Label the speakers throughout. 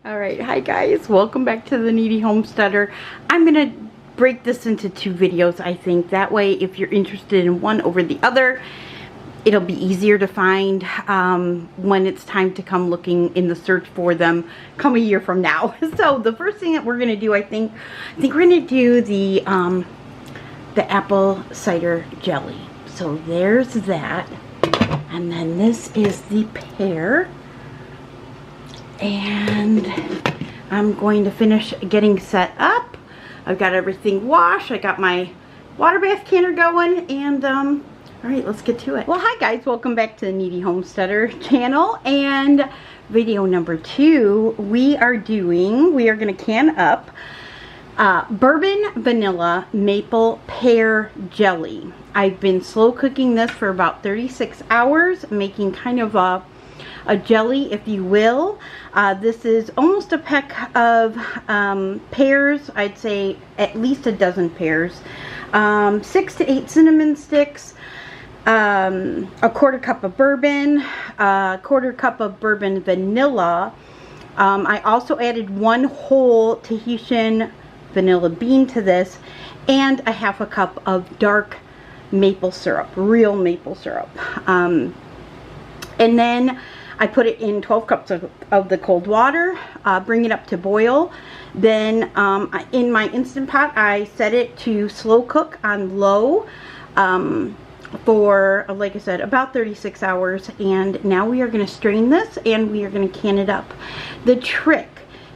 Speaker 1: Alright, hi guys, welcome back to the Kneady Homesteader. I'm gonna break this into two videos, I think. That way, if you're interested in one over the other, it'll be easier to find when it's time to come looking in the search for them come a year from now. So the first thing that we're gonna do, I think we're gonna do the apple cider jelly. So there's that. And then this is the pear. And I'm going to finish getting set up. I've got everything washed. I got my water bath canner going, and all right, let's get to it. Well, hi guys, welcome back to the Kneady Homesteader channel, and video number 2. We are gonna can up bourbon vanilla maple pear jelly. I've been slow cooking this for about 36 hours, making kind of a jelly, if you will. This is almost a peck of pears. I'd say at least a dozen pears. 6 to 8 cinnamon sticks. A quarter cup of bourbon. A quarter cup of bourbon vanilla. I also added 1 whole Tahitian vanilla bean to this, and a half a cup of dark maple syrup, real maple syrup. And then I put it in 12 cups of the cold water, bring it up to boil. Then in my Instant Pot, I set it to slow cook on low for, like I said, about 36 hours. And now we are going to strain this and we are going to can it up. The trick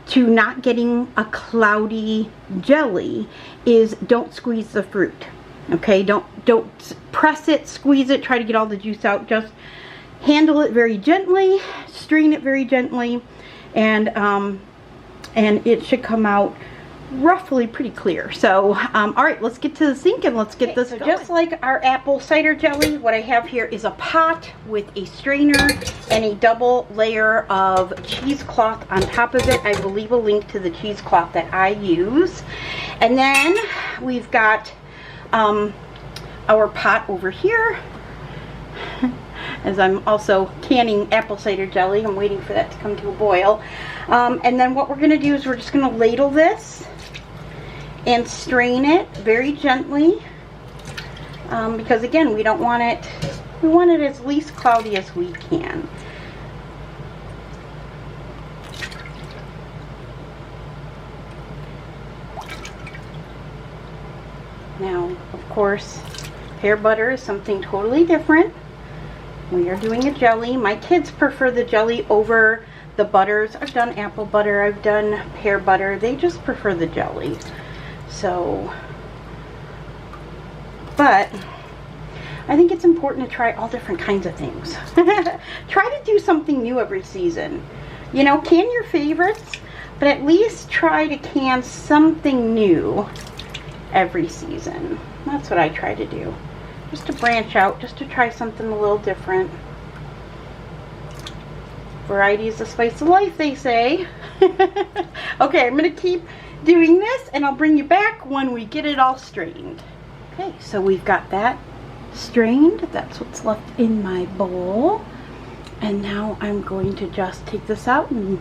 Speaker 1: to not getting a cloudy jelly is don't squeeze the fruit. Okay, don't press it, squeeze it, try to get all the juice out. Just handle it very gently, strain it very gently, and it should come out roughly pretty clear. So all right, let's get to the sink and let's get this going. Just like our apple cider jelly, what I have here is a pot with a strainer and a double layer of cheesecloth on top of it. I will leave a link to the cheesecloth that I use. And then we've got our pot over here, as I'm also canning apple cider jelly. I'm waiting for that to come to a boil. And then what we're going to do is we're just going to ladle this and strain it very gently, because again, we don't want it, we want it as least cloudy as we can. Now, of course, pear butter is something totally different. We are doing a jelly. My kids prefer the jelly over the butters. I've done apple butter, I've done pear butter. They just prefer the jelly. So, but I think it's important to try all different kinds of things. Try to do something new every season. You know, can your favorites, but at least try to can something new every season. That's what I try to do. Just to branch out, just to try something a little different. Variety is the spice of life, they say. Okay, I'm going to keep doing this and I'll bring you back when we get it all strained. Okay, so we've got that strained. That's what's left in my bowl. And now I'm going to just take this out and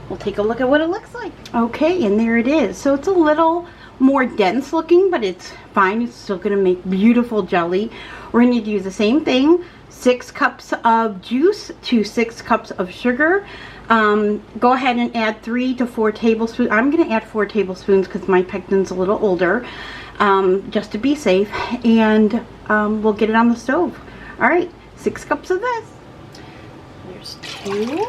Speaker 1: we'll take a look at what it looks like. Okay, and there it is. So it's a little more dense looking, but it's fine. It's still going to make beautiful jelly. We're going to do the same thing. 6 cups of juice to 6 cups of sugar. Go ahead and add 3 to 4 tablespoons. I'm going to add 4 tablespoons because my pectin's a little older, just to be safe. And we'll get it on the stove. All right, 6 cups of this. There's 2.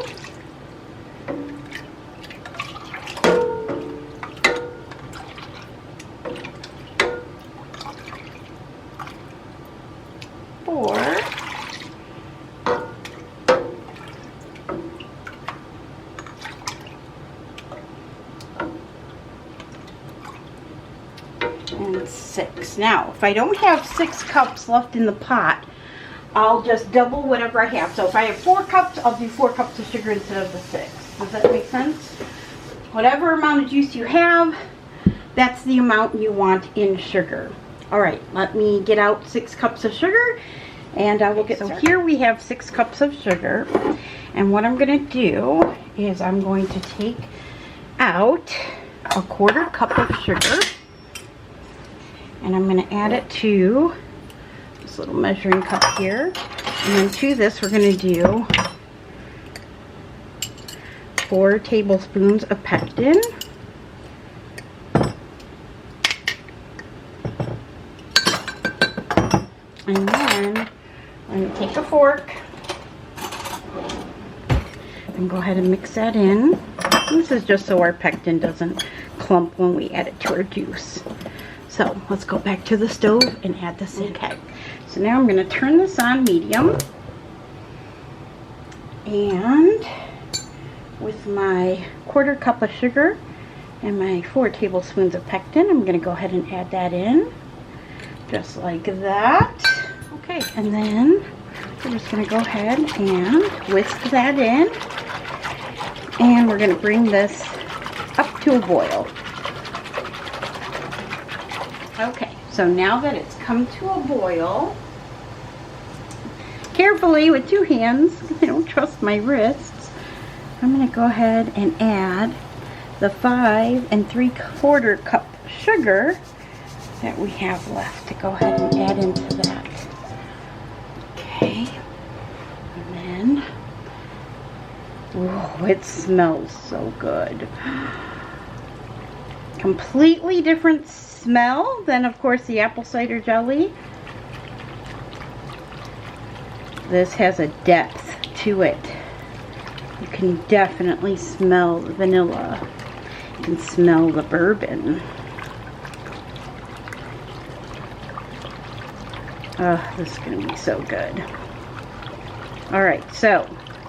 Speaker 1: And 6. Now, if I don't have 6 cups left in the pot, I'll just double whatever I have. So if I have 4 cups, I'll do 4 cups of sugar instead of the 6. Does that make sense? Whatever amount of juice you have, that's the amount you want in sugar. All right, let me get out 6 cups of sugar and I will get started. So here we have 6 cups of sugar, and what I'm going to do is I'm going to take out a 1/4 cup of sugar, and I'm going to add it to this little measuring cup here. And then to this we're going to do 4 tablespoons of pectin. And then I'm going to take a fork and go ahead and mix that in. This is just so our pectin doesn't clump when we add it to our juice. So let's go back to the stove and add this in. Okay, so now I'm going to turn this on medium. And with my 1/4 cup of sugar and my 4 tablespoons of pectin, I'm going to go ahead and add that in. Just like that. Okay, and then we're just going to go ahead and whisk that in. And we're going to bring this up to a boil. Okay, so now that it's come to a boil, carefully with 2 hands, I don't trust my wrists, I'm going to go ahead and add the 5 3/4 cup sugar that we have left to go ahead and add into that. Okay, and then, oh, it smells so good. Completely different smell than, of course, the apple cider jelly. This has a depth to it. You can definitely smell the vanilla. You can smell the bourbon. Oh, this is going to be so good. Alright, so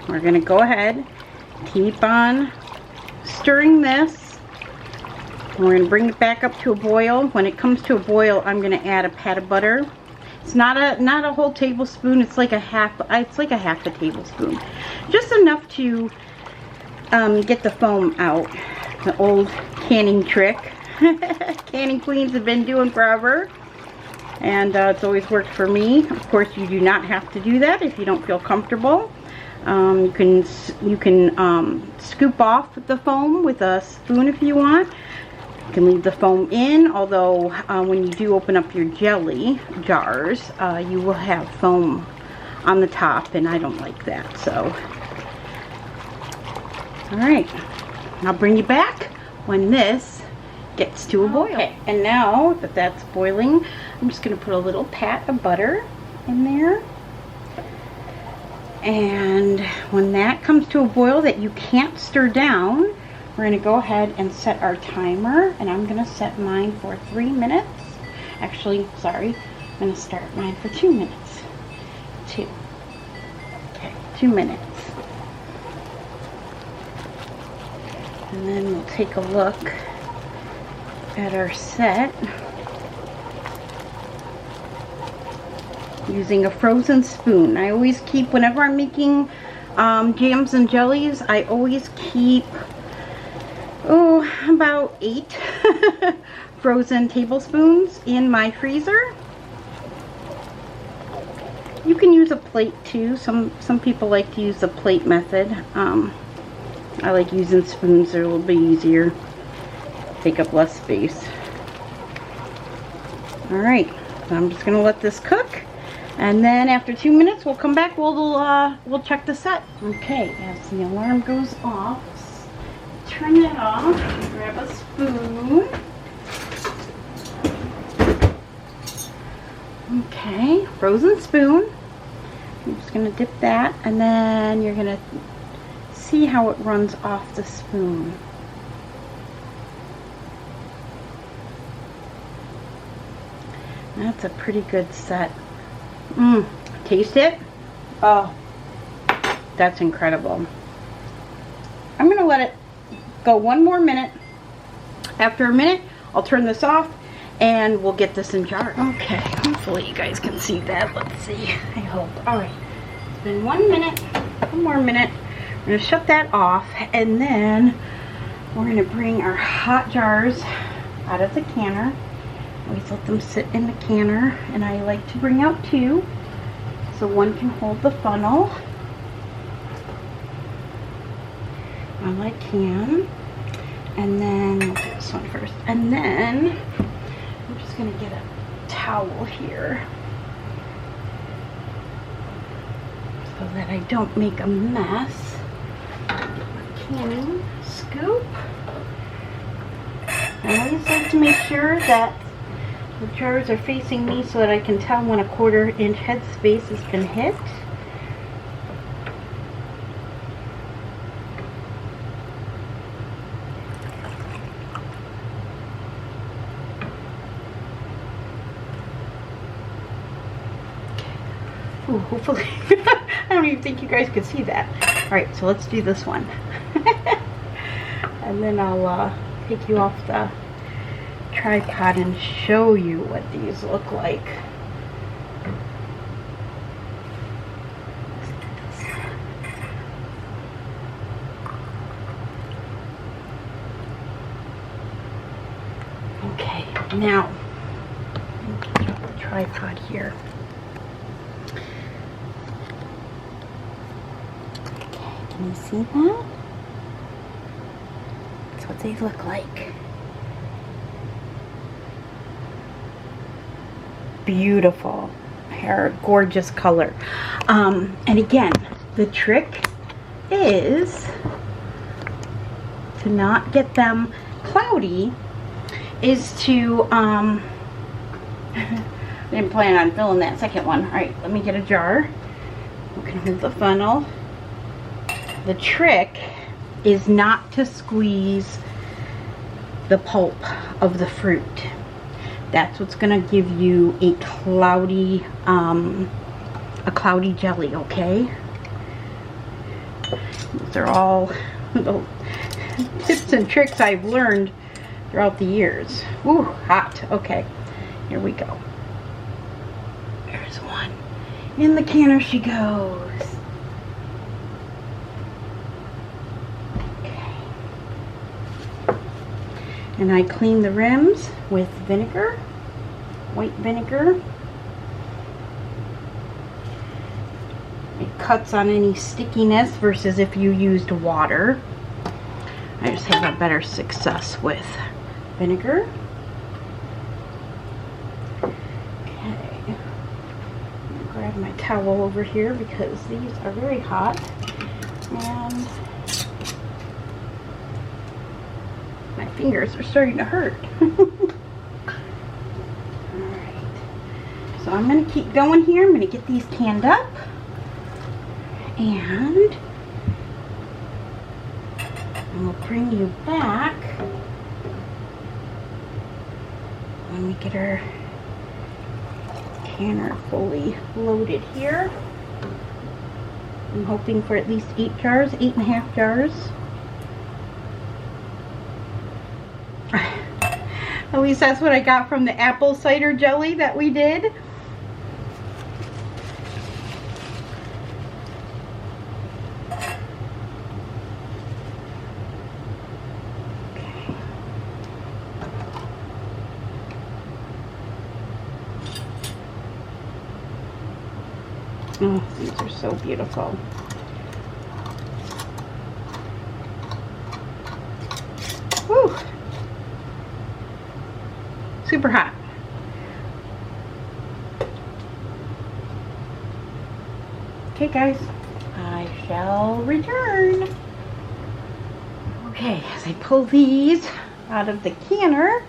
Speaker 1: we're going to go ahead, keep on stirring this. We're going to bring it back up to a boil. When it comes to a boil, I'm going to add a pat of butter. It's not a whole tablespoon. It's like a half a tablespoon. Just enough to get the foam out. The old canning trick. Canning queens have been doing forever. And it's always worked for me. Of course, you do not have to do that if you don't feel comfortable. You can scoop off the foam with a spoon if you want. You can leave the foam in, although when you do open up your jelly jars, you will have foam on the top, and I don't like that. So, alright, I'll bring you back when this gets to a boil. Okay, and now that that's boiling, I'm just going to put a little pat of butter in there. And when that comes to a boil that you can't stir down, we're going to go ahead and set our timer. And I'm going to set mine for 3 minutes. Actually, sorry, I'm going to start mine for 2 minutes. 2. Okay, 2 minutes. And then we'll take a look at our set using a frozen spoon. I always keep, whenever I'm making jams and jellies, I always keep about 8 frozen tablespoons in my freezer. You can use a plate too. Some people like to use the plate method. I like using spoons. They're a little bit easier, take up less space. Alright, so I'm just going to let this cook, and then after 2 minutes we'll come back. We'll check the set. Okay, as the alarm goes off, turn it off, grab a spoon. Okay, frozen spoon. I'm just going to dip that, and then you're going to see how it runs off the spoon. That's a pretty good set. Taste it. Oh, that's incredible. I'm going to let it go 1 more minute. After a minute, I'll turn this off and we'll get this in jar. Okay, hopefully you guys can see that. Let's see. I hope. Alright, it's been 1 minute. 1 more minute. We're going to shut that off, and then we're going to bring our hot jars out of the canner. Always let them sit in the canner, and I like to bring out 2 so one can hold the funnel while I can. And And then I'm just gonna get a towel here so that I don't make a mess. Get my canning scoop. I always like to make sure that the jars are facing me so that I can tell when a 1/4 inch headspace has been hit. Ooh, hopefully, I don't even think you guys could see that. Alright, so let's do this one. And then I'll take you off the tripod and show you what these look like. Okay, now, let me get the tripod here. Can you see that? That's what they look like. Beautiful. Pear, gorgeous color. And again, the trick is to not get them cloudy is to, I didn't plan on filling that second one. Alright, let me get a jar. I'm going to move the funnel. The trick is not to squeeze the pulp of the fruit. That's what's gonna give you a cloudy jelly, okay? These are all the tips and tricks I've learned throughout the years. Ooh, hot. Okay, here we go. There's one. In the canner she goes. And I clean the rims with vinegar, white vinegar. It cuts on any stickiness versus if you used water. I just have a better success with vinegar. Okay, I'm gonna grab my towel over here because these are very hot. And my fingers are starting to hurt. Alright, so I'm going to keep going here. I'm going to get these canned up. And we'll bring you back when we get our canner fully loaded here. I'm hoping for at least 8 jars, 8.5 jars. At least that's what I got from the apple cider jelly that we did. Okay. Oh, these are so beautiful. Whew. Super hot. Okay guys, I shall return. Okay, as I pull these out of the canner.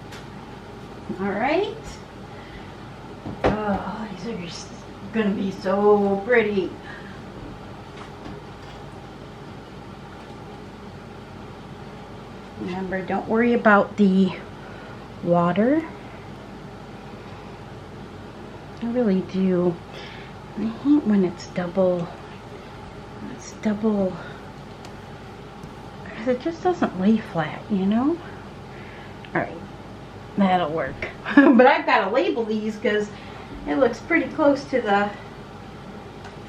Speaker 1: Alright. Oh, these are just gonna be so pretty. Remember, don't worry about the water. I really do. I hate when it's double, because it just doesn't lay flat, you know? Alright, that'll work. But I've got to label these because it looks pretty close to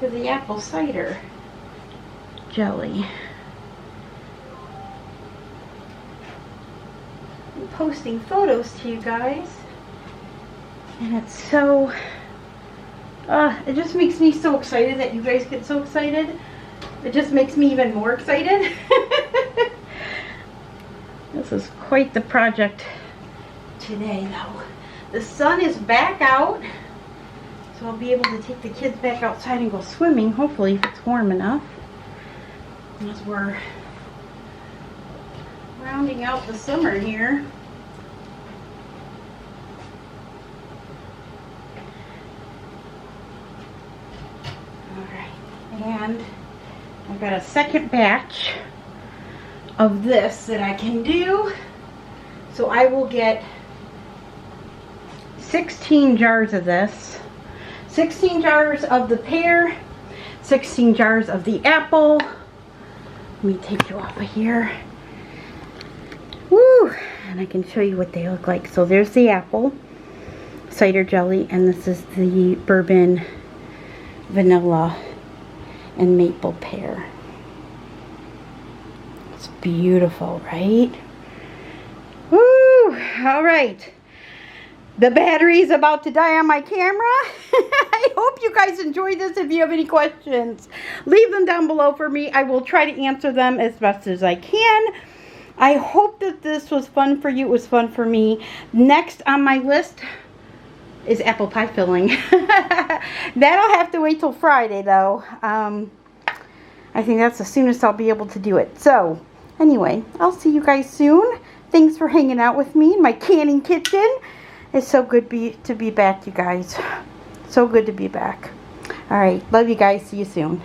Speaker 1: the apple cider jelly. I'm posting photos to you guys, and it's so it just makes me so excited that you guys get so excited. It just makes me even more excited. This is quite the project today though. The sun is back out, so I'll be able to take the kids back outside and go swimming, hopefully, if it's warm enough. As we're rounding out the summer here. Alright, and I've got a second batch of this that I can do. So I will get 16 jars of this, 16 jars of the pear, 16 jars of the apple. Let me take you off of here. Woo! And I can show you what they look like. So there's the apple cider jelly, and this is the bourbon vanilla and maple pear. It's beautiful, right? Woo! All right. The battery's about to die on my camera. I hope you guys enjoyed this. If you have any questions, leave them down below for me. I will try to answer them as best as I can. I hope that this was fun for you. It was fun for me. Next on my list is apple pie filling. That'll have to wait till Friday though. I think that's the soonest I'll be able to do it. So anyway, I'll see you guys soon. Thanks for hanging out with me in my canning kitchen. It's so good to be back, you guys. So good to be back. All right. Love you guys. See you soon.